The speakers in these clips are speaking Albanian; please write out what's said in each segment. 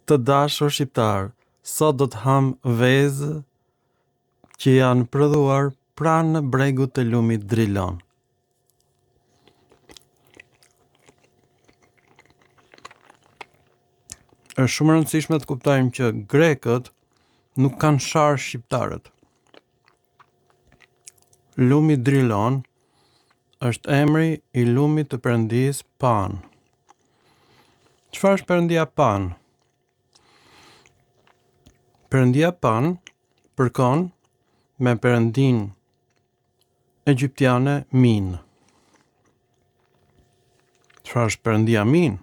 Të dashur shqiptar, sot do të ham vezë që janë prodhuar pranë bregut të lumit Drilon. Është shumë e rëndësishme të kuptojmë që grekët nuk kanë sharë shqiptarët. Lumi Drilon është emri i lumit të perëndisë Pan. Çfarë është perëndia Pan? Perëndia Pan përkon me perëndin egjiptiane Min. Çfarë është perëndia Min?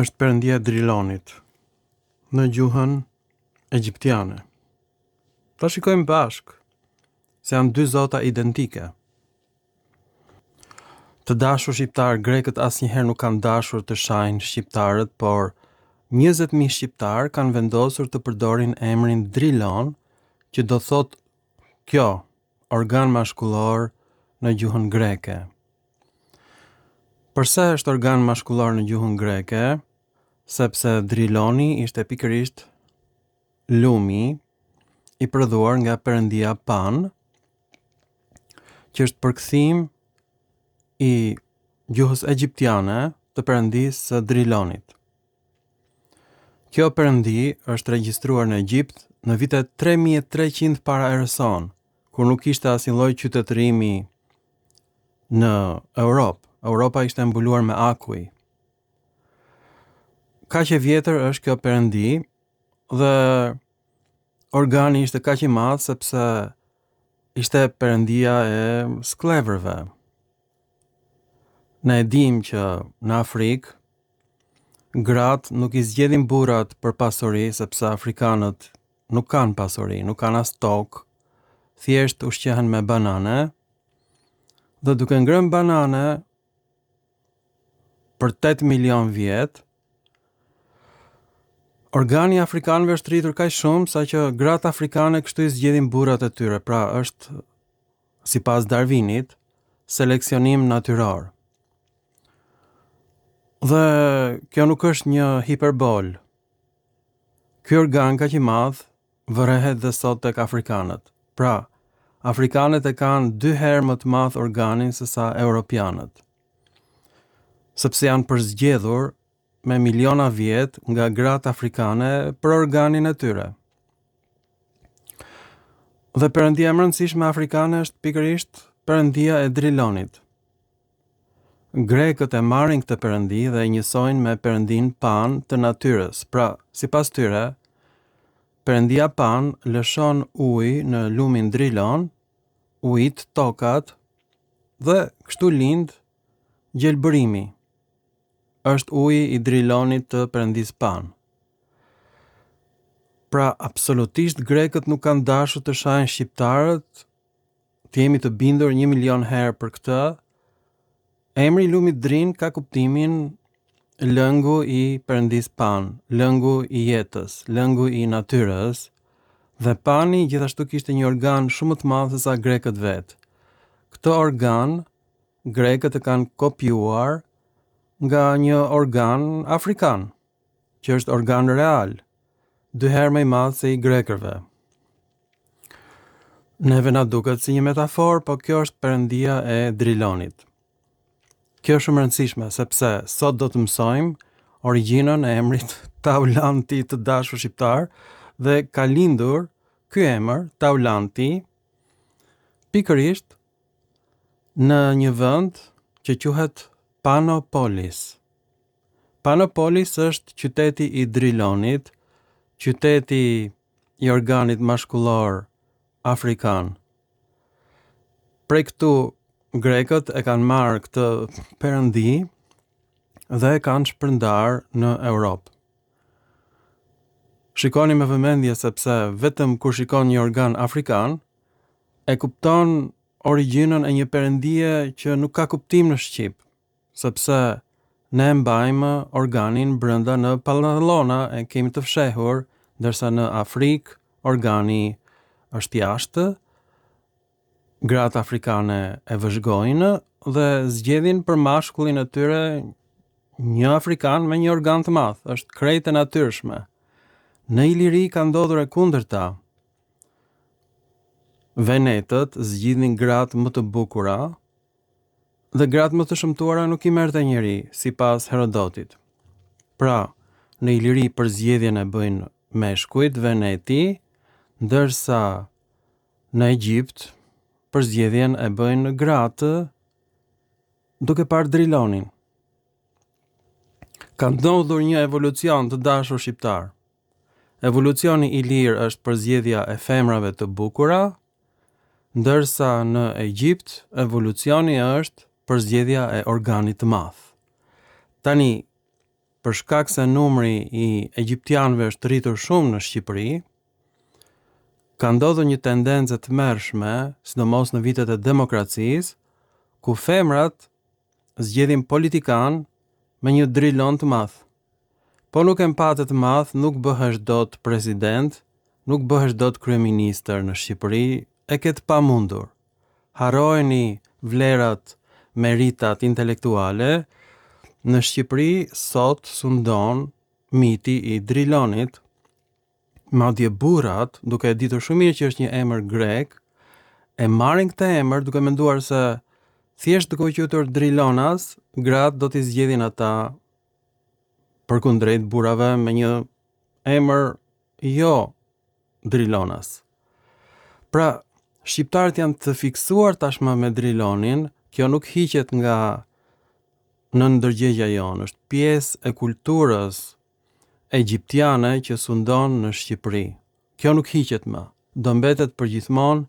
Është perëndia Drilonit në gjuhën egjiptiane. Ta shikojmë bashkë se janë dy zota identike. Të dashur shqiptar, grekët asnjëherë nuk kanë dashur të shajnë shqiptarët, por 20.000 shqiptar kanë vendosur të përdorin emrin Drilon, që do thot kjo, organ mashkullor në gjuhën greke. Përse është organ mashkullor në gjuhën greke? Sepse Driloni ishte pikërisht lumi i prodhuar nga perëndia Pan, që është përkthim i gjuhës egjiptiane të perëndisë së Drilonit. Kjo perëndi është regjistruar në Egjipt në vitet 3300 para erës sonë, kur nuk ishte asnjë lloj qytetërimi në Europë. Europa ishte mbuluar me akuj. Kaq e vjetër është kjo perëndi dhe organi ishte kaq i madh sepse ishte perëndia e skleverëve. Ne e dim që në Afrikë gratë nuk i zgjedhin burrat për pasuri, sepse afrikanët nuk kanë pasuri, nuk kanë as tokë, thjesht ushqehen me banane, dhe duke ngrënë banane për 8 milion vjet, organi afrikanëve është rritur kaq shumë sa që gratë afrikane kështu i zgjedhin burrat e tyre. Pra është, sipas Darwinit, seleksionim natyror. Dhe kjo nuk është një hiperbol. Ky organ kaq i madh vërehet dhe sot tek afrikanët. Pra, afrikanët e kanë 2 herë më të madh organin se sa europianët. Sepse janë përzgjedhur me miliona vjet nga gratë afrikane për organin e tyre. Dhe perëndia më e rëndësishme afrikane është pikërisht perëndia e Drilonit. Grekët e marrin këtë perëndi dhe e njësojnë me perëndin Pan të natyrës. Pra, sipas tyre, perëndia Pan lëshon ujë në lumin Drilon, ujit, tokat, dhe kështu lind gjelbërimi. Është uji i Drilonit të perëndisë Pan. Pra, absolutisht grekët nuk kanë dashur të shajnë shqiptarët, të jemi të bindur 1 milion herë për këtë. Emri i lumit Drin ka kuptimin lëngu i perëndisë Pan, lëngu i jetës, lëngu i natyrës, dhe Pani gjithashtu kishte një organ shumë më të madh se sa grekët vetë. Këtë organ grekët e kanë kopjuar nga një organ afrikan, që është organ real, 2 herë më i madh se i grekërve. Neve na duket si një metaforë, po kjo është perëndia e Drilonit. Kjo është shumë e rëndësishme, sepse sot do të mësojmë origjinën e emrit Taulanti të dashur shqiptar, dhe ka lindur ky emër Taulanti pikërisht në një vend që quhet Panopolis. Panopolis është qyteti i Drilonit, qyteti i organit mashkullor afrikan. Prej këtu grekët e kanë marrë këtë perëndi dhe e kanë shpërndar në Europë. Shikoni me vëmendje, sepse vetëm kur shikon një organ afrikan, e kupton origjinën e një perëndie që nuk ka kuptim në shqip, sepse ne mbajmë organin brenda në pallallona, e kemi të fshehur, ndërsa në Afrikë organi është jashtë. Gratë afrikane e vëzhgojnë dhe zgjedhin për mashkullin e tyre një afrikan me një organ të madh, është krejt e natyrshme. Në Iliri ka ndodhur e kundërta. Venetët zgjidhin gratë më të bukura dhe gratë më të shëmtuara nuk i merrte njeri, sipas Herodotit. Pra, në Iliri përzgjedhjen e bëjnë meshkujt Veneti, ndërsa në Egjipt përzgjedhjen e bëjnë gratë duke parë Drilonin. Ka ndodhur një evolucion të dashur shqiptar. Evolucioni i lirë është përzgjedhja e femrave të bukura, ndërsa në Egjipt evolucioni është përzgjedhja e organit të madh. Tani, për shkak se numri i egjiptianëve është rritur shumë në Shqipëri, ka ndodhur një tendencë të mërshme, sidomos në vitet e demokracisë, ku femrat zgjedhin politikan me një drilon të madh. Po nuk e mpatë të madh, nuk bëhesh dot president, nuk bëhesh dot kryeministër në Shqipëri, e ketë pamundur. Harrojeni vlerat, meritat intelektuale, në Shqipëri sot sundon miti i Drilonit, madje burrat, duke e ditur shumë mirë që është një emër grek, e marrin këtë emër duke menduar se thjesht duke u quajtur Drilonas, gratë do t'i zgjedhin ata përkundrejt burrave me një emër jo Drilonas. Pra, shqiptarët janë të fiksuar tashmë me Drilonin, kjo nuk hiqet nga në ndërgjegja jonë, është pjesë e kulturës egjiptiane që sundon në Shqipëri. Kjo nuk hiqet më, do mbetet për gjithmonë,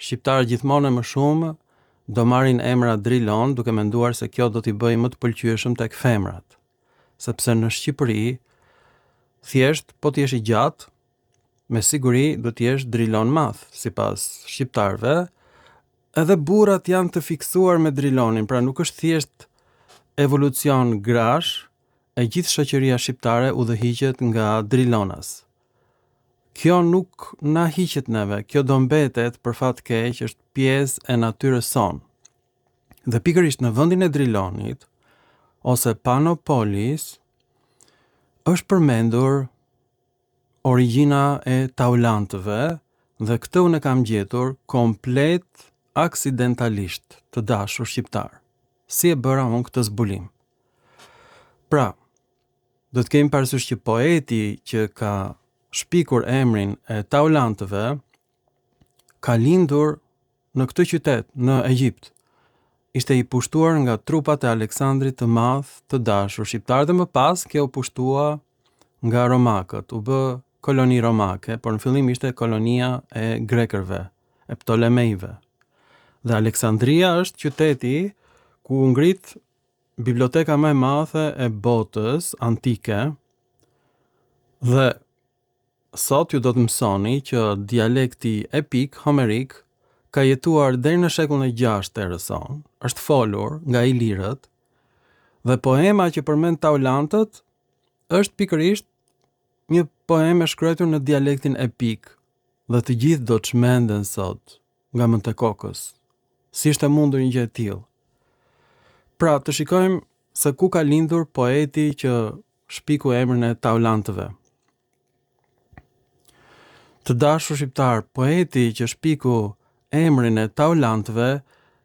shqiptarët gjithmonë e më shumë do marrin emra Drilon duke menduar se kjo do t'i bëjë më të pëlqyeshëm tek femrat. Sepse në Shqipëri, thjesht po t'jesh i gjatë, me siguri do t'jesh Drilon madh, sipas shqiptarëve, edhe burrat janë të fiksuar me Drilonin, pra nuk është thjesht evolucion grash, e gjithë shoqëria shqiptare udhëhiqet nga Drilonas. Kjo nuk na hiqet neve, kjo do mbetet për fat keq, është pjesë e natyrës sonë. Dhe pikërisht në vendin e Drilonit, ose Panopolis, është përmendur origjina e taulantëve dhe këtë unë e kam gjetur komplet aksidentalisht të dashur shqiptar. Si e bëra unë këtë zbulim? Pra, do të kemi parasysh që poeti që ka shpikur emrin e taulantëve ka lindur në këtë qytet, në Egjipt. Ishte i pushtuar nga trupat e Aleksandrit të Madh të dashur shqiptar dhe më pas kjo u pushtua nga romakët, u bë koloni romake, por në fillim ishte kolonia e grekërve, e Ptolemejve. Dhe Aleksandria është qyteti ku u ngrit biblioteka më e madhe e botës antike dhe sot ju do të mësoni që dialekti epik homerik ka jetuar deri në shekullin e 6 erës sonë, është folur nga ilirët dhe poema që përmend taulantët është pikërisht një poemë e shkruar në dialektin epik dhe të gjithë do të çmenden sot nga Montekokos. Si ishte mundur një gjë e tillë? Pra, të shikojmë se ku ka lindur poeti që shpiku emrin e taulantëve. Të dashur shqiptar, poeti që shpiku emrin e taulantëve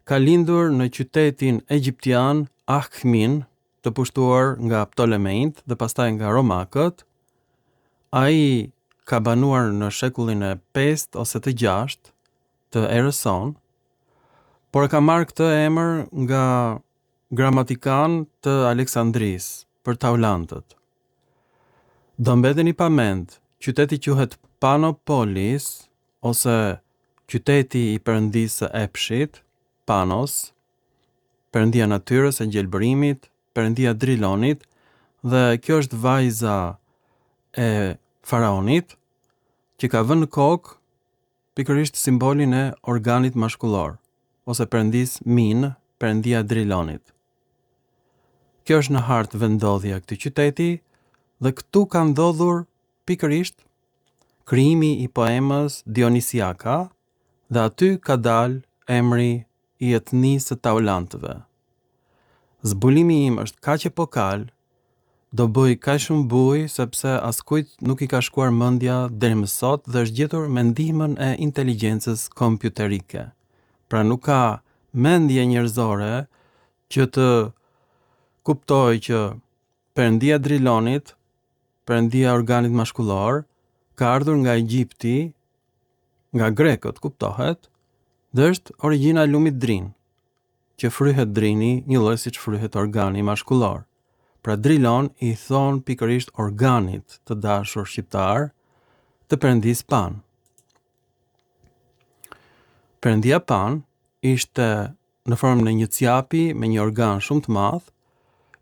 ka lindur në qytetin egjiptian Akhmin, të pushtuar nga Ptolemejt dhe pastaj nga romakët. Ai ka banuar në shekullin e 5 ose të 6 të erës sonë, por ka marrë këtë emër nga gramatikan të Aleksandrisë për taulantët. Do mbeteni pa mend, qyteti quhet Panopolis ose qyteti i perëndisë së Epshit, Panos, perëndia e natyrës, e gjelbërimit, perëndia e Drilonit, dhe kjo është vajza e faraonit që ka vënë në kokë pikërisht simbolin e organit mashkullor, ose perëndis Min, perëndia e Drilonit. Kjo është në hartë vendodhja këtij qyteti dhe këtu ka ndodhur pikërisht krijimi i poemës Dionisiaka dhe aty ka dalë emri i etnisë së taulantëve. Zbulimi im është kaq epokal do bëj kaq shumë buj sepse askujt nuk i ka shkuar mendja deri më sot dhe është gjetur me ndihmën e inteligjencës kompjuterike. Pra nuk ka mendje njerëzore që të kuptoj që perëndia e drilonit, perëndia e organit mashkullor, ka ardhur nga Egjipti, nga grekët, kuptohet, dhe është origjina e lumit drin, që fryhet drini një lloj siç fryhet organi mashkullor. Pra drilon i thon pikërisht organit të dashur shqiptar të perëndis Pan. Perëndia Pan ishte në formën e një cjapi me një organ shumë të madh,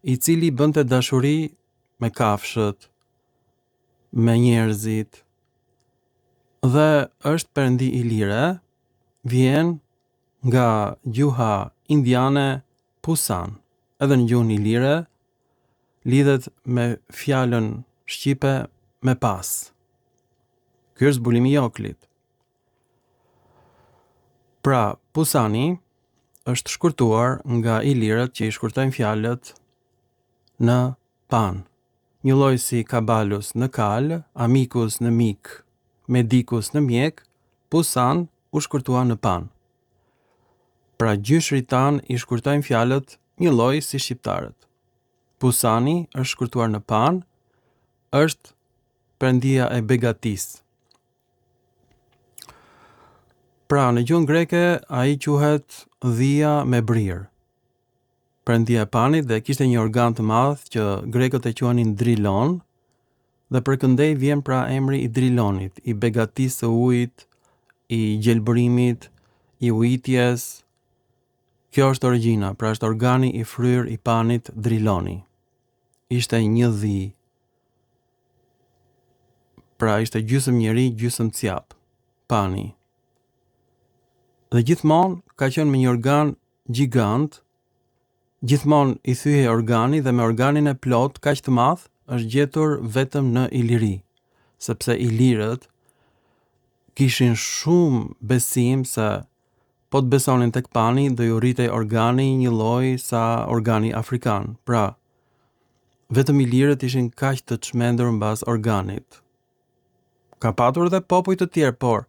i cili bënte dashuri me kafshët, me njerëzit, dhe është perëndi i lire, vjen nga gjuha indiane Pusan, edhe në gjuhën ilire lidhet me fjalën shqipe me pas. Ky është zbulimi i Joklit. Pra, Pusani është shkurtuar nga ilirët që i shkurtojnë fjalët në Pan. Një lloj si Kabalus në kal, Amicus në mik, Medicus në mjek, Pusan u shkurtua në Pan. Pra gjyshrit tan i shkurtojnë fjalët një lloj si shqiptarët. Pusani është shkurtuar në Pan, është perëndia e begatis. Pra në gjuhën greke ai quhet dhia me brir. Perëndia e Panit dhe kishte një organ të madh që grekët e quanin drilon, dhe përkëndej vjen pra emri i drilonit, i begatisë së ujit, i gjelbërimit, i ujitjes. Kjo është origjina, pra është organi i fryr i Panit, driloni. Ishte një dhi. Pra ishte gjysmë njeri, gjysmë cjap, Pani. Dhe gjithmonë ka qenë me një organ gjigant, gjithmonë i thyhej organi dhe me organin e plot kaq të madh është gjetur vetëm në Iliri, sepse ilirët kishin shumë besim se po të besonin tek Pani do ju rritej organi një lloj sa organi afrikan. Pra, vetëm ilirët ishin kaq të çmendur mbas organit. Ka patur edhe popull të tjerë, por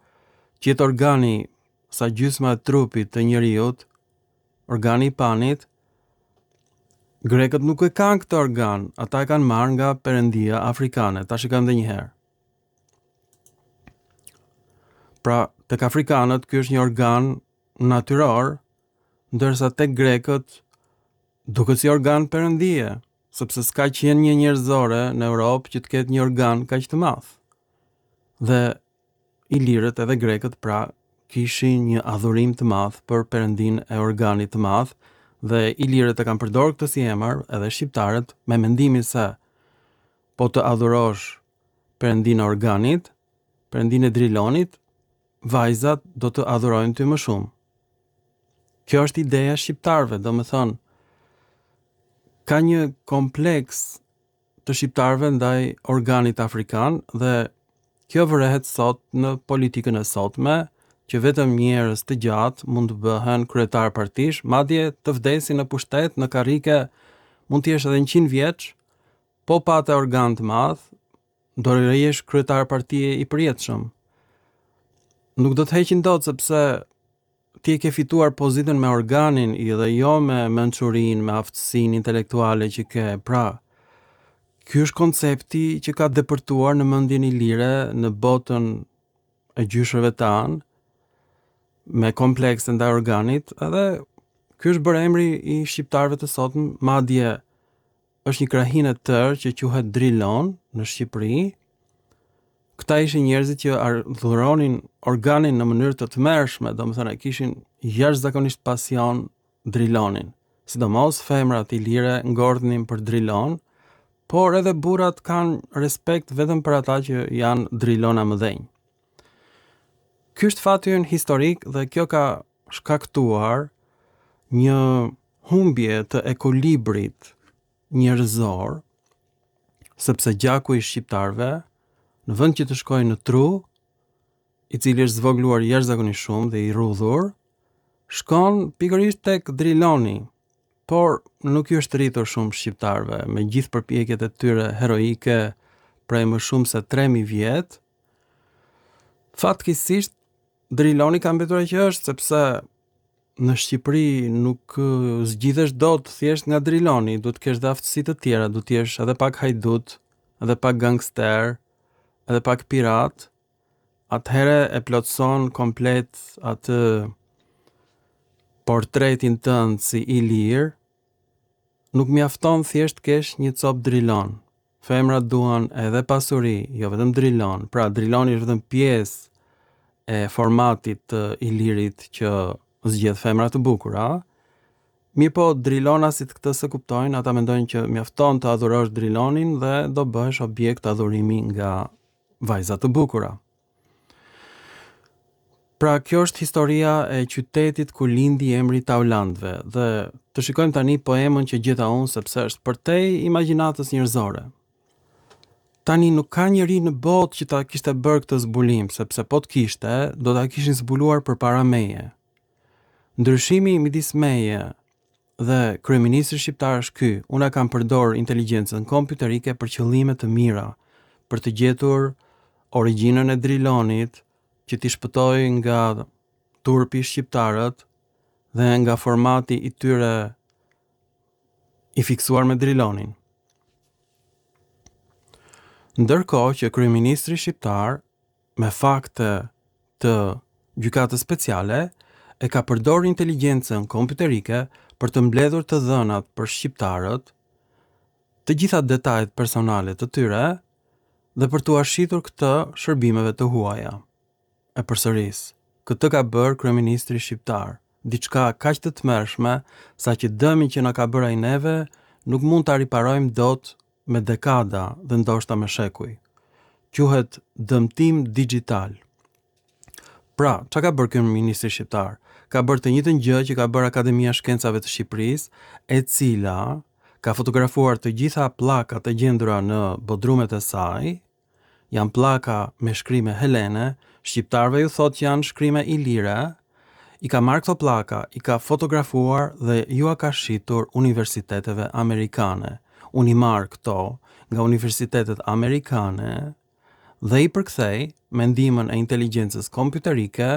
që jetë organi sa gjysma e trupit të njeriut, organi i Panit, grekët nuk e kanë këtë organ, ata e kanë marrë nga perëndia afrikane, ta shikojmë edhe një herë. Pra, tek afrikanët ky është një organ natyror, ndërsa tek grekët duket si organ perëndie, sepse s'ka qenë një njerëzore në Europë që të ketë një organ kaq të madh. Dhe ilirët edhe grekët pra kishin një adhurim të madh për perëndin e organit të madh, dhe ilirët e kanë përdorur këtë si emër, edhe shqiptarët me mendimin se po të adhurosh perëndin e organit, perëndin e drilonit, vajzat do të adhurojnë ty më shumë. Kjo është ideja e shqiptarëve, domethënë ka një kompleks të shqiptarëve ndaj organit afrikan, dhe kjo vërehet sot në politikën e sotme, që vetëm njerëz të gjatë mund të bëhen kryetar partish, madje të vdesin në pushtet, në karrike, mund të jesh edhe 100 vjeç, po pate organ të madh, do rrihesh kryetar partie i përjetshëm. Nuk do të heqin dot sepse ti e ke fituar pozitën me organin i dhe jo me mençurinë, me aftësinë intelektuale që ke. Pra, ky është koncepti që ka depërtuar në mendjen ilire në botën e gjyshrëve tanë, me komplekse ndaj organit, edhe ky është bërë emri i shqiptarëve të sotëm, madje është një krahinë e tërë që quhet drilon në Shqipëri. Këta ishin njerëzit që adhuronin organin në mënyrë të tmerrshme, domethënë kishin jashtëzakonisht pasion drilonin. Sidomos femrat ilire ngordhnin për drilon, por edhe burrat kanë respekt vetëm për ata që janë drilona mëdhenj. Ky është fati ynë historik dhe kjo ka shkaktuar një humbje të ekuilibrit njerëzor, sepse gjaku i shqiptarëve në vend që të shkojë në tru, i cili është zvogluar jashtëzakonisht shumë dhe i rrudhur, shkon pikërisht tek driloni. por nuk i është rritur shumë shqiptarëve, me gjithë përpjekjet e tyre heroike prej më shumë se 3000 vjet. Fatkeqësisht Driloni ka mbetur që është, sepse në Shqipëri nuk zgjidhesh dot thjesht nga Driloni, duhet të kesh dhe aftësi të tjera, duhet të jesh edhe pak hajdut, edhe pak gangster, edhe pak pirat. Atëhere e plotëson komplet atë portretin tënd si i lirë. Nuk mjafton thjesht kesh një cop Drilon. Femrat duan edhe pasuri, jo vetëm Drilon. Pra Driloni është vetëm pjesë e formatit të ilirit që zgjedh femra të bukura. Mirë po, Drilonasit këtë se kuptojnë, ata mendojnë që mjafton të adhurosh Drilonin dhe do bëhesh objekt adhurimi nga vajza të bukura. Pra kjo është historia e qytetit ku lindi emri Taulandëve dhe të shikojmë tani poemën që gjeta unë sepse është përtej imagjinatës njerëzore. Tani nuk ka njeri në botë që ta kishte bërë këtë zbulim, sepse po të kishte, do ta kishin zbuluar përpara meje. Ndryshimi midis meje dhe kryeministrit shqiptar është ky. Unë kam përdor inteligjencën kompjuterike për qëllime të mira, për të gjetur origjinën e Drilonit, që t'i shpëtoj nga turpi shqiptarët dhe nga formati i tyre i fiksuar me Drilonin. Ndërkohë që kryeministri shqiptar, me fakte të gjykatës speciale, e ka përdor inteligjencën kompjuterike për të mbledhur të dhënat për shqiptarët, të gjitha detajet personale të tyre dhe për t'u ashtur këtë shërbimeve të huaja. E përsëris, këtë ka bërë kryeministri shqiptar, diçka kaq të tmerrshme sa që dëmin që na ka bërë ai neve nuk mund ta riparojmë dot me dekada dhe ndoshta me shekuj. Quhet dëmtim digjital. Pra, çka ka bërë kryeministri shqiptar? Ka bërë të njëjtën gjë që ka bërë Akademia e Shkencave të Shqipërisë, e cila ka fotografuar të gjitha pllakat e gjendura në bodrumet e saj. Janë pllaka me shkrime helene, shqiptarëve ju thotë janë shkrime ilire. I ka marrë këto pllaka, i ka fotografuar dhe ju a ka shitur universiteteve amerikane. Unë i marrë këto nga universitetet amerikane dhe i përkthej me ndihmën e inteligjencës kompjuterike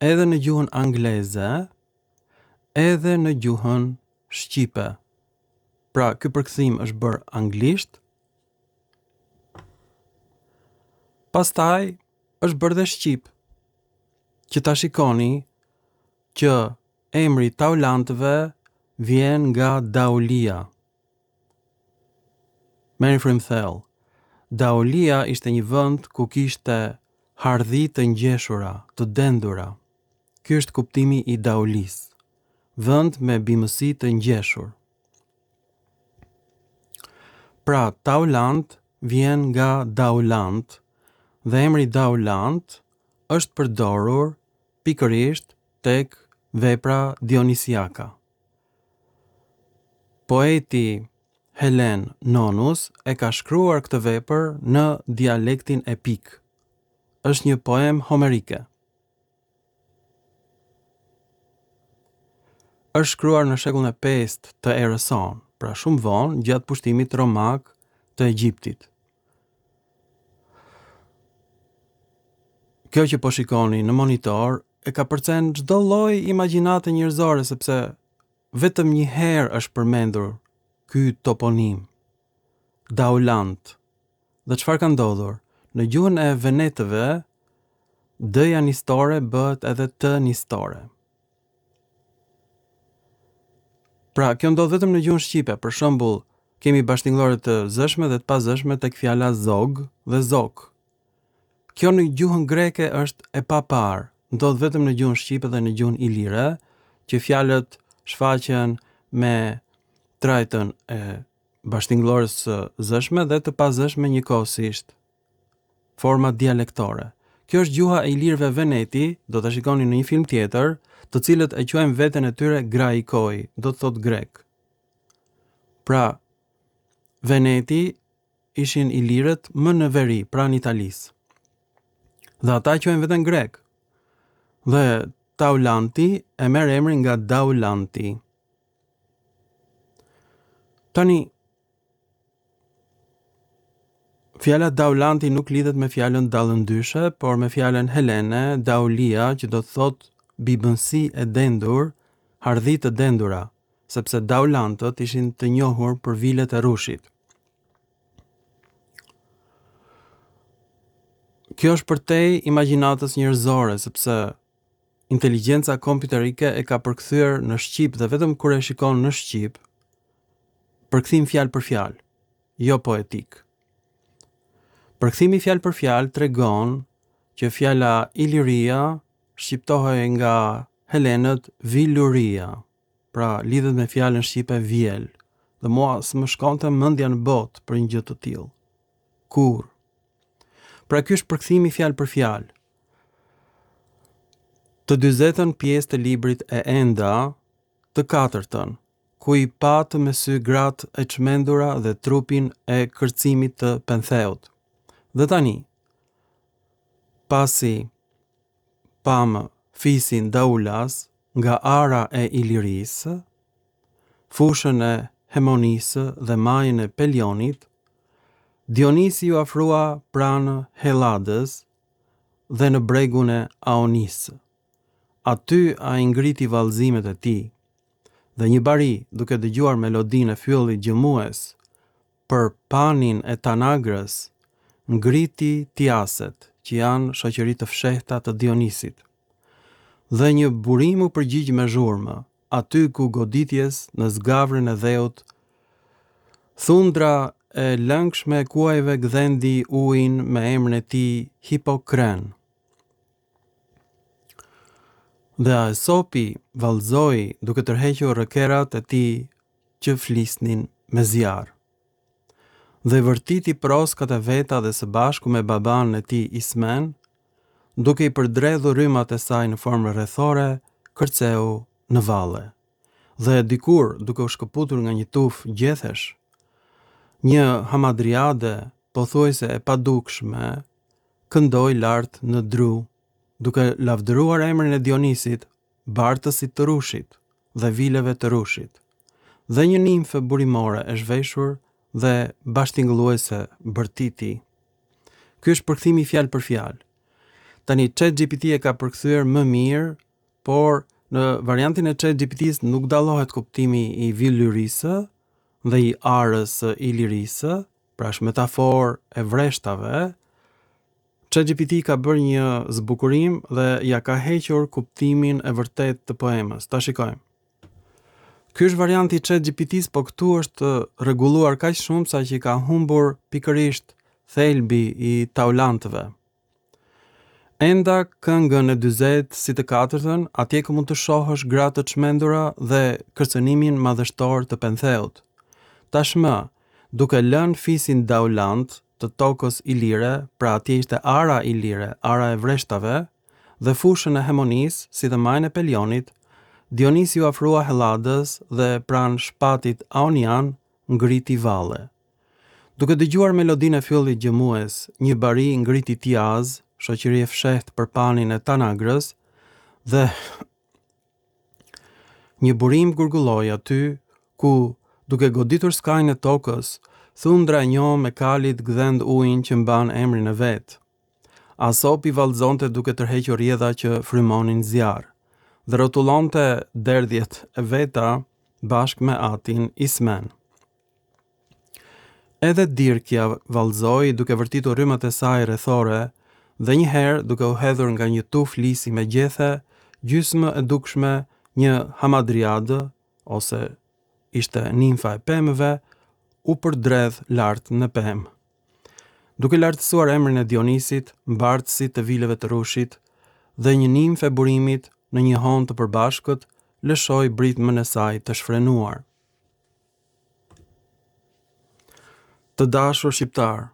edhe në gjuhën angleze, edhe në gjuhën shqipe. Pra, ky përkthim është bërë anglisht, pastaj është bërë dhe shqip, që ta shikoni që emri Taulantëve vjen nga Daulia. Merrni frym thellë. Daulia ishte një vend ku kishte hardhi të ngjeshura, të dendura. Ky është kuptimi i Daulis. Vend me bimësi të ngjeshur. Pra, Taulant vjen nga Daulant dhe emri Daulant është përdorur pikërisht tek vepra dionisiaka. Poeti Helen Nonus e ka shkruar këtë vepër në dialektin epik. Është një poem homerike. Është shkruar në shekullin e 5 të erës sonë, pra shumë vonë gjatë pushtimit romak të Egjiptit. Kjo që po shikoni në monitor e ka përcen çdo lloj imagjinate njerëzore, sepse vetëm një herë është përmendur ky toponim, Daulant. Dhe çfarë ka ndodhur? Në gjuhën e venetëve, d-ja nistore bëhet edhe t nistore. Pra, kjo ndodh vetëm në gjuhën shqipe. Për shembull, kemi bashkëtingëllore të zëshme dhe të pazëshme tek fjala zog dhe zok. Kjo në gjuhën greke është e papar. Ndodh vetëm në gjuhën shqipe dhe në gjuhën ilire, që fjalët shfaqen me trajtën e bashkëtingëllores së zëshme dhe të pazëshme njëkohësisht. Forma dialektore. Kjo është gjuha e ilirëve veneti, do ta shikoni në një film tjetër, të cilët e quajnë veten e tyre graikoi, do të thotë grek. Pra, veneti ishin ilirët më në veri, pranë Italisë. Dhe ata quajnë veten grek. Dhe Taulanti e merr emrin nga Daulanti. Tani, fjala daulanti nuk lidhet me fjalën dallëndyshe, por me fjalën helene, daulia, që do të thotë bibënsi e dendur, hardhi të dendura, sepse daulantët ishin të njohur për vilet e rushit. Kjo është përtej imagjinatës njerëzore, sepse inteligjenca kompjuterike e ka përkthyer në shqip dhe vetëm kur e shikon në shqip, përkthim fjalë për fjalë, jo poetik. Përkthimi fjalë për fjalë tregon që fjala Iliria shqiptohej nga helenët Viluria, pra lidhet me fjalën shqipe vjel, dhe mua s'më shkonte mendja në botë për një gjë të tillë. Kur? Pra ky është përkthimi fjalë për fjalë. Të 40 pjesë të librit e Enda, të 4, ku i patë me sy gratë e çmendura dhe trupin e kërcimit të Pentheut. Dhe tani, pasi pamë fisin Daulas nga ara e Ilirisë, fushën e Hemonisë dhe majën e Pelionit, Dionisi ju afrua pranë Helladës dhe në bregun e Aonisë. Aty a i ngriti vallëzimet e tij, dhe një bari, duke dëgjuar melodinë e fyllit gjëmues për panin e Tanagrës, ngriti tiaset, që janë shoqëri të fshehta të Dionisit. Dhe një burim u përgjigj me zhurmë, aty ku goditjes në zgavrën e dheut, thundra e lëngshme e kuajve gdhendi ujin me emrin e tij Hipokren. Dhe Aesopi vallëzoi duke tërhequr rëkerat e tij që flisnin me zjarr. Dhe vërtiti proskat e veta dhe së bashku me baban e tij Ismen, duke i përdredhur rrymat e saj në formë rrethore, kërceu në valle. Dhe dikur, duke u shkëputur nga një tufë gjethesh, një hamadriade pothuajse e padukshme këndoi lart në dru, duke lavdëruar emrin e Dionisit, bartësit të rushit dhe vileve të rushit, dhe një nimfe burimore e zhveshur dhe bashtingëlluese bërtiti. Ky është përkthimi fjalë për fjalë. Tani ChatGPT e ka përkthyer më mirë, por në variantin e ChatGPT-s nuk dallohet kuptimi i vilurisë dhe i arës së Ilirisë, pra është metaforë e vreshtave. ChatGPT ka bërë një zbukurim dhe ja ka hequr kuptimin e vërtet të poemës. Ta shikojmë. Ky është varianti i ChatGPT-s, po këtu është rregulluar kaq shumë sa që ka humbur pikërisht thelbi i taulantëve. Enda këngën e 40 si të 4, atje ku mund të shohësh gratë të çmendura dhe kërcënimin madhështor të Pentheut. Tashmë, duke lënë fisin daulant të tokës ilire, pra atje ishte ara ilire, ara e vreshtave, dhe fushën e Hemonis, si dhe majën e Pelionit, Dionisi u afrua Helladës dhe pranë shpatit Aonian ngriti valle. Duke dëgjuar melodinë e fyllit gjëmues, një bari ngriti tiaz, shoqëri e fshehtë për panin e Tanagrës, dhe një burim gurgulloi aty ku, duke goditur skajnë e tokës, thundra e njohur me kalit gdhend ujin që mban emrin e vet. Aesopi vallëzonte duke tërhequr rrjedha që frymonin zjarr, dhe rrotullonte derdhjet e veta bashkë me atin Ismen. Edhe Dirkja vallëzoi duke vërtitur rrymat e saj rrethore, dhe një herë duke u hedhur nga një tufë lisi me gjethe, gjysmë e dukshme, një hamadriade, ose ishte nimfa e pemëve, u përdredh lart në pemë. Duke lartësuar emrin e Dionisit, mbartësit të vileve të rushit, dhe një nimfe e burimit në një hon të përbashkët, lëshoi britmën e saj të shfrenuar. Të dashur shqiptar,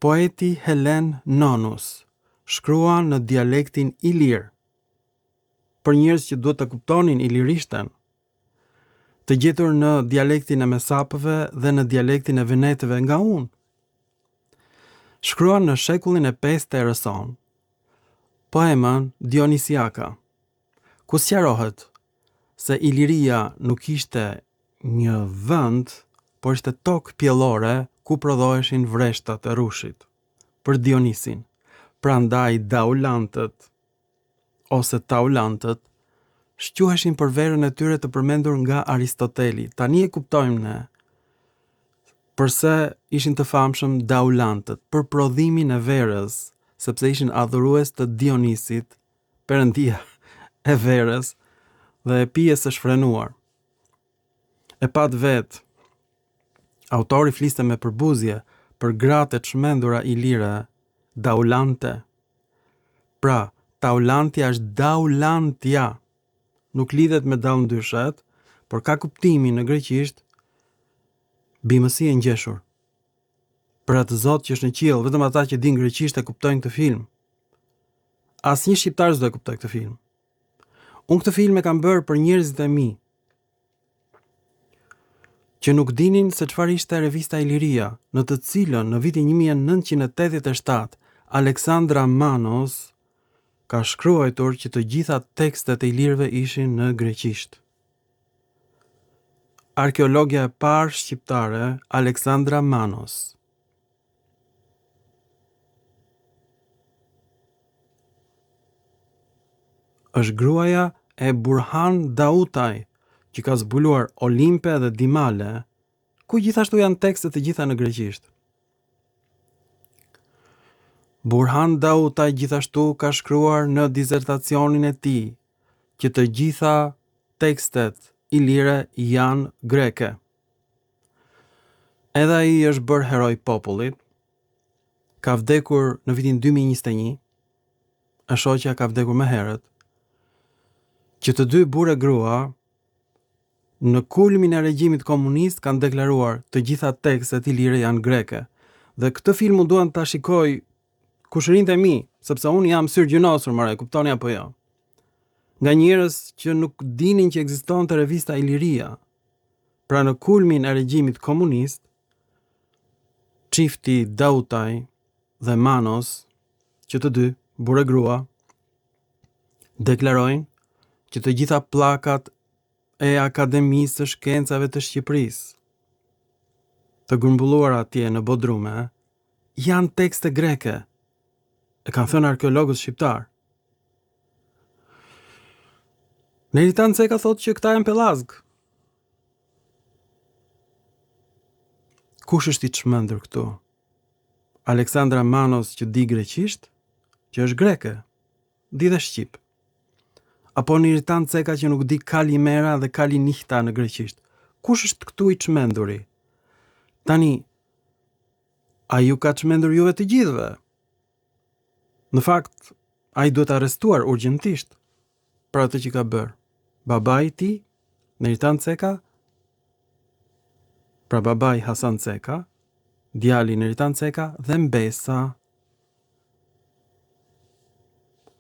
poeti Helen Nonus shkrua në dialektin ilir, për njerëz që duhet të kuptonin ilirishten, të gjetur në dialektin e mesapëve dhe në dialektin e venetëve nga unë. Shkruan në shekullin e 5 të erës sonë, poemën Dionisiaka, ku sqarohet se Iliria nuk ishte një vend, por ishte tokë pjellore ku prodhoheshin vreshtat e rushit. Për Dionisin. Prandaj daulantët ose taulantët shquheshin për verën e tyre të përmendur nga Aristoteli. Tani e kuptojmë ne përse ishin të famshëm daulantët, për prodhimin e verës, sepse ishin adhurues të Dionisit, perëndia e verës dhe e pijes së shfrenuar. E pat vetë, autori fliste me përbuzje për gratë e çmendura ilire, daulante. Pra, taulantja është daulantja. Nuk lidhet me daulndyshet, por ka kuptimin në greqisht bimësi e ngjeshur. Për atë Zot që është në qiell, vetëm ata që dinë greqisht e kuptojnë këtë film. Asnjë shqiptar s'do e kuptoj këtë film. Unë këtë film e kam bërë për njerëzit e mi, që nuk dinin se çfarë ishte revista Iliria, në të cilën në vitin 1987 Aleksandra Manos ka shkruar që të gjitha tekstet e ilirëve ishin në greqisht. Arkeologja e parë shqiptare, Aleksandra Manos. Është gruaja e Burhan Dautaj, që ka zbuluar Olimpe dhe Dimale, ku gjithashtu janë tekstet të gjitha në greqisht. Burhan Dautaj gjithashtu ka shkruar në disertacionin e tij që të gjitha tekstet ilire janë greke. Edhe ai është bërë heroj popullit, ka vdekur në vitin 2021, e shoqja ka vdekur më herët, që të dy burrë e grua në kulmin e regjimit komunist kanë deklaruar të gjitha tekstet ilire janë greke. Dhe këtë film duan ta shikoj kushërinjtë e mi, sepse unë jam syrgjënosur, e kuptoni apo jo? Nga njerëz që nuk dinin që ekzistonte revista Iliria. Pra në kulmin e regjimit komunist, çifti Dautaj dhe Manos, që të dy, burrë e grua, deklarojnë që të gjitha pllakat e Akademisë së Shkencave të Shqipërisë, të grumbulluara atje në Bodrume, janë tekste greke. E kanë thënë arkeologët shqiptar. Neritan Ceka thotë që këta janë pellazg. Kush është i çmendur këtu? Aleksandra Manos që di greqisht, që është greke, di dhe shqip. Apo Neritan Ceka që nuk di kalimera dhe kalinihta në greqisht. Kush është këtu i çmenduri? Tani, a ju ka çmendur juve të gjithëve? Në fakt, ai duhet arrestuar urgjentisht për atë që ka bërë. Babai i tij, Neritan Ceka, pra babai Hasan Ceka, djali Neritan Ceka dhe mbesa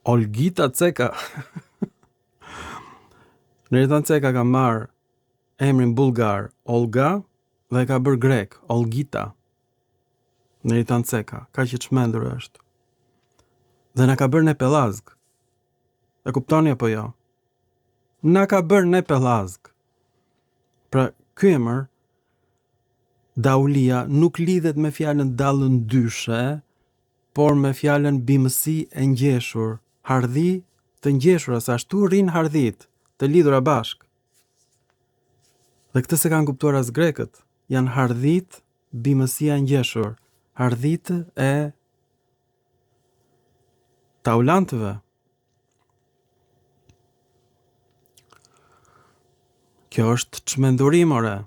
Olgita Ceka. Neritan Ceka ka marrë emrin bullgar Olga dhe ka bërë grek Olgita. Neritan Ceka, ka që çmendur është. Dhe na ka bërë ne pellazg. E kuptoni apo jo? Na ka bërë ne pellazg. Pra, ky emër Daulia nuk lidhet me fjalën dallëndyshe, por me fjalën bimësi e ngjeshur, hardhi të ngjeshura, sa ashtu rrin hardhit, të lidhura bashk. Dhe këtë se kanë kuptuar as grekët, janë hardhit, bimësia e ngjeshur, hardhit e taulantëve. Kjo është çmendurim, ore.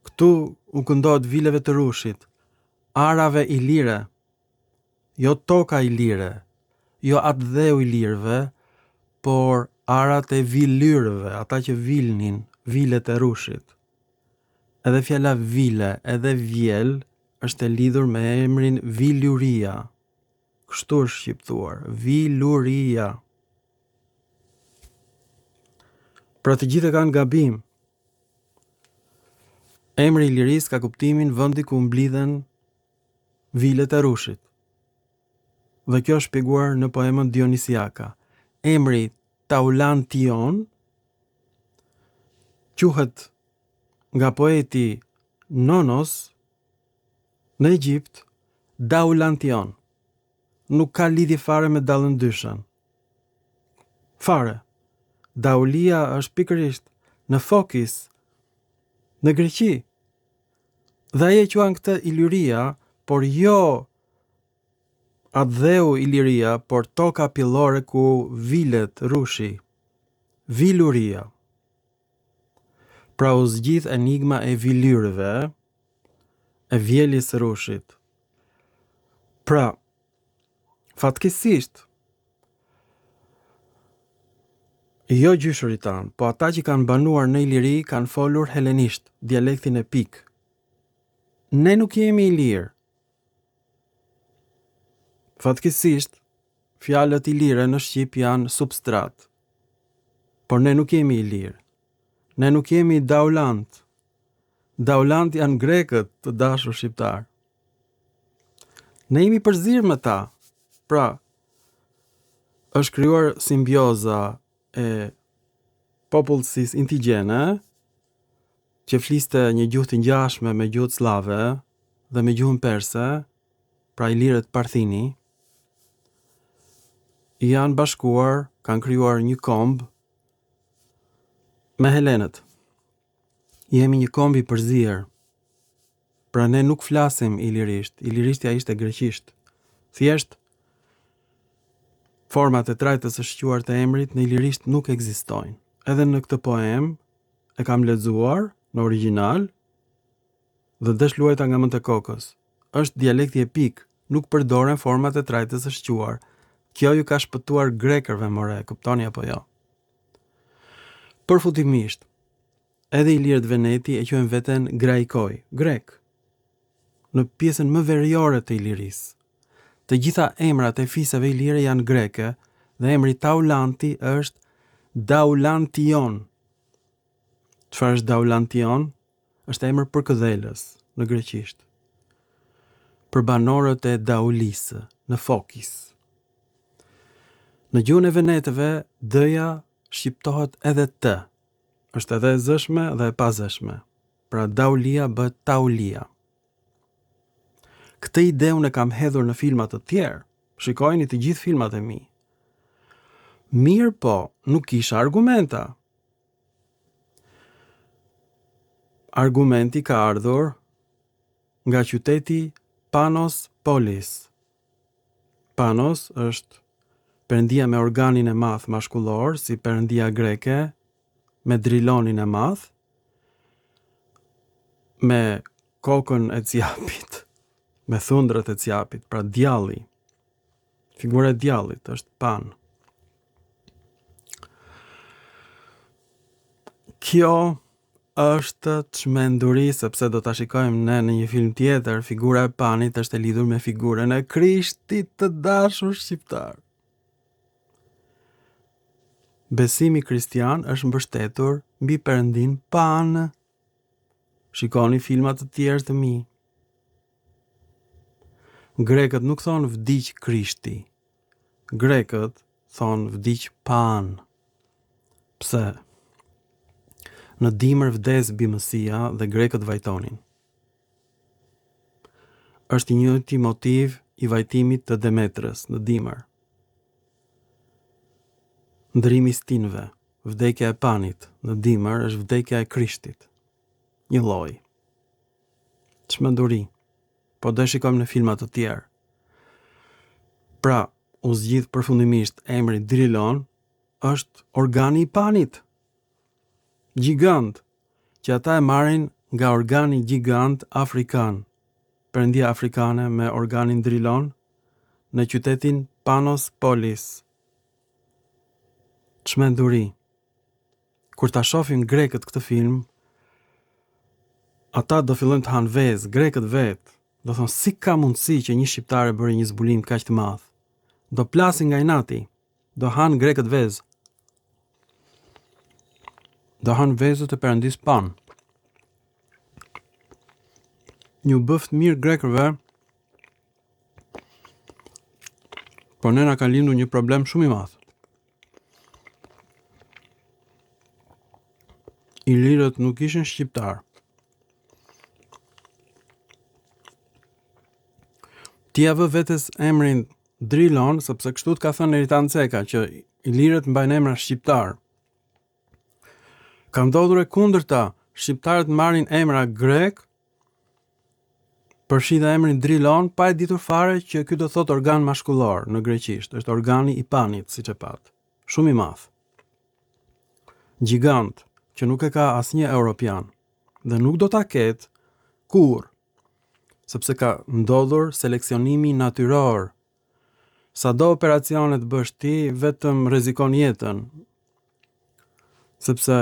Këtu u këndohet vileve të rushit, arave ilire, jo toka ilire, jo atë dheu ilirëve, por arat e vilyrëve, ata që vilnin, vilet e rushit. Edhe fjala vile, edhe vjel, është e lidhur me emrin Viluria. Kështu është shqiptuar, Viluria. Pra të gjithë kanë gabim. Emri Iliris ka kuptimin vendi ku mblidhen vilet e rushit. Dhe kjo është shpjeguar në poemën Dionisiaka. Emri Taulantion quhet nga poeti nonos në Egjipt Daulantion. Nuk ka lidhje fare me dallëndyshen. Fare. Daulia është pikërisht në Fokis, në Greqi. Dhe ai e quan këtë Iliria, por jo atë dheu Iliria, por toka pjellore ku vilet rushi. Viluria. Pra u zgjidh enigma e vilyrëve, e vjelis rushit. Pra, fatkeqësisht, jo gjyshërit tanë, po ata që kanë banuar në Iliri kanë folur helenisht, dialektin e pik. Ne nuk jemi ilirë. Fatkeqësisht, fjalët ilire në Shqip janë substrat. Por ne nuk jemi ilirë. Ne nuk jemi daulant. Daulant janë grekët, të dashur shqiptar. Ne jemi përzirë me ta. Pra, është krijuar simbioza e popullsisë indigjene që fliste një gjuhë të ngjashme me gjuhën slave dhe me gjuhën perse, pra ilirët Parthini, janë bashkuar, kanë krijuar një komb me helenët. Jemi një komb i përzirë. Pra ne nuk flasim ilirisht. Ilirishtja ishte greqisht. Thjesht format e trajtës së shquar të emrit në ilirisht nuk ekzistojnë. Edhe në këtë poem e kam lexuar në origjinal dhe desh luajta nga mend e kokës. Është dialekti epik, nuk përdoren format e trajtës së shquar. Kjo ju ka shpëtuar grekërve more, kuptoni apo jo? Përfutimisht, edhe ilirët Veneti e quajnë veten graikoi, grek. Në pjesën më veriore të Ilirisë. Të gjitha emrat e fisëve ilire janë greke dhe emri Taulanti është Daulantion. Çfarë është Daulantion? Është emër për këdhelës në greqisht. Për banorët e Daulisë në Fokis. Në gjuhën e venetëve, d-ja shqiptohet edhe t. Është edhe e zëshme dhe e pazëshme. Pra Daulia bëhet Taulia. Këtë ide unë e kam hedhur në filmat të tjerë. Shikojni të gjithë filmat e mi. Mirë po, nuk kisha argumenta. Argumenti ka ardhur nga qyteti Panos Polis. Panos është perëndia me organin e madh mashkullor, si perëndia greke, me drilonin e madh, me kokën e Ciapit, me thundrat e Ciapit, pra djalli. Figura e djallit është Pan. Kjo është çmenduri, sepse do ta shikojmë ne në një film tjetër, figura e Panit është e lidhur me figurën e Krishtit të dashur shqiptar. Besimi kristian është mbështetur mbi perëndin Pan. Shikoni filmat të tjerë të mi. Grekët nuk thonë vdiq Krishti. Grekët thonë vdiq Pan. Pse? Në dimër vdes bimësia dhe grekët vajtonin. Është një motiv i vajtimit të Demetrës në dimër. Ndrimi stinëve, vdekja e Panit në dimër është vdekja e Krishtit. Një lloj. Çmenduri. Po do shikojmë në filmat të tjerë. Pra, u zgjidh përfundimisht emri Drilon është organi i Panit. Gjigant, që ata e marrin nga organi gjigant afrikan. Perëndia afrikane me organin Drilon në qytetin Panos Polis. Çmenduri. Kur ta shohin grekët këtë film, ata do fillojnë të hanë vezë, grekët vetë. Do thonë, si ka mundësi që një shqiptar e bëri një zbulim kaq të madh? Do plasin nga inati. Do hanë grekët vezë. Do hanë vezët e perëndis Pan. Një bëft mirë grekëve, por ne na ka lindur një problem shumë i madh. Ilirët nuk ishin shqiptar. Ti ja vë vetes emrin Drilon, sepse kështu të ka thënë Eritan Ceka, që ilirët mbajnë emra shqiptar. Ka ndodhur e kundërta, shqiptarët marrin emra grek, përfshi dhe emrin Drilon, pa e ditur fare që ky do thot organ mashkullor në greqisht, është organi i panit, siç e pat. Shumë i madh. Gjigant, që nuk e ka asnjë europian, dhe nuk do ta ketë kur, sepse ka ndodhur seleksionimi natyror. Sa do operacionet bësh ti, vetëm rrezikon jetën, sepse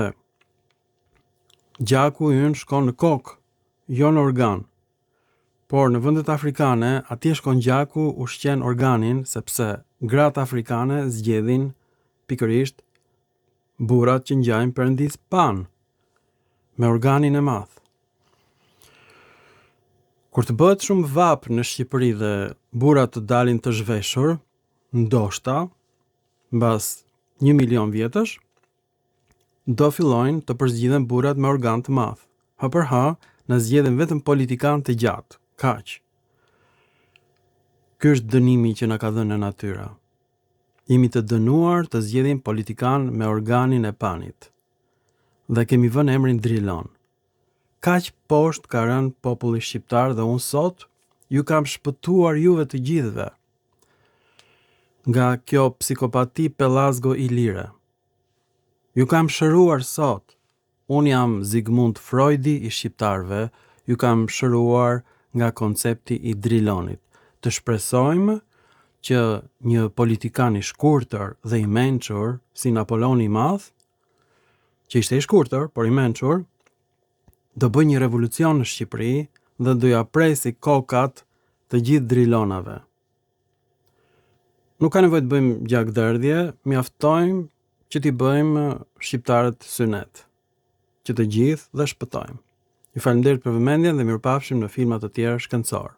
gjaku ynë shkon në kokë, jo në organ. Por në vendet afrikane, atje shkon gjaku, ushqen organin, sepse gratë afrikane zgjedhin pikërisht burrat që ngjajnë perëndis pan, me organin e madh. Kur të bëhet shumë vap në Shqipëri dhe burrat të dalin të zhveshur, ndoshta, mbas 1 milion vjetësh, do fillojnë të përzgjidhen burrat me organ të madh. Ha për ha, na zgjedhin vetëm politikan të gjatë, kaq. Ky është dënimi që na ka dhënë natyra. Jemi të dënuar të zgjedhim politikan me organin e panit. Dhe kemi vënë emrin Drilon. Kaq poshtë ka rënë populli shqiptar dhe unë sot ju kam shpëtuar juve të gjithëve nga kjo psikopati pellazgo ilire. Ju kam shëruar sot. Unë jam Sigmund Freudi i shqiptarëve, ju kam shëruar nga koncepti i Drilonit. Të shpresojmë që një politikan i shkurtër dhe i mençur, si Napoleoni i Madh, që ishte i shkurtër, por i mençur, do bëj një revolucion në Shqipëri dhe do ja presi kokat të gjithë drilonave. Nuk ka nevojë të bëjmë gjakderdhje, mjaftojmë që t'i bëjmë shqiptarët synet, që të gjithë dhe shpëtojmë. Ju falenderoj për vëmendjen dhe mirupafshim në filma të tjerë shkencor.